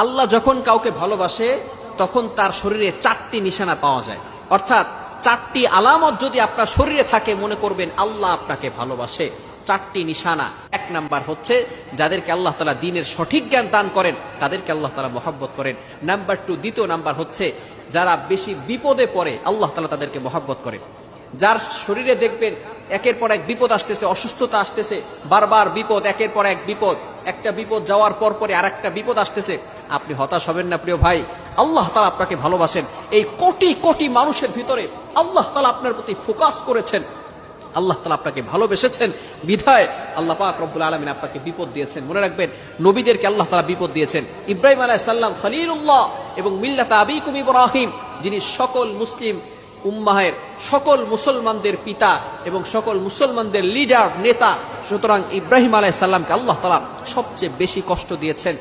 আল্লাহ যখন কাউকে ভালোবাসে তখন তার শরীরে 4টি নিশানা পাওয়া যায়, অর্থাৎ 4টি আলামত যদি আপনার শরীরে থাকে মনে করবেন আল্লাহ আপনাকে ভালোবাসে। 4টি নিশানা। 1 নাম্বার হচ্ছে যাদেরকে আল্লাহ তাআলা দ্বীনের সঠিক জ্ঞান দান করেন তাদেরকে আল্লাহ তাআলা মহব্বত করেন। নাম্বার 2, দ্বিতীয় নাম্বার হচ্ছে যারা বেশি বিপদে পড়ে আল্লাহ তাআলা তাদেরকে মহব্বত করেন। যার শরীরে দেখবেন একের পর এক বিপদ আসতেছে, অসুস্থতা আসতেছে, বারবার বিপদ, একের পর এক বিপদ, একটা বিপদ যাওয়ার পর পরে আরেকটা বিপদ আসতেছে, আপনি হতাশ হবেন না প্রিয় ভাই। আল্লাহ তাআলা আপনাকে ভালোবাসেন। এই কোটি কোটি মানুষের ভিতরে আল্লাহ তাআলা আপনার প্রতি ফোকাস করেছেন, আল্লাহ তাআলা আপনাকে ভালোবেসেছেন বিধায় আল্লাহ পাক রব্বুল আলামিন আপনাকে বিপদ দিয়েছেন। মনে রাখবেন নবীদেরকে আল্লাহ তাআলা বিপদ দিয়েছেন। ইব্রাহিম আলাইহিস সালাম খলিলুল্লাহ এবং মিল্লাতা আবিকুম ইব্রাহিম, যিনি সকল মুসলিম উম্মাহের সকল মুসলমানদের পিতা এবং সকল মুসলমানদের লিডার নেতা, সুতরাং ইব্রাহিম আলাইহিস সালামকে আল্লাহ তাআলা সবচেয়ে বেশি কষ্ট দিয়েছেন।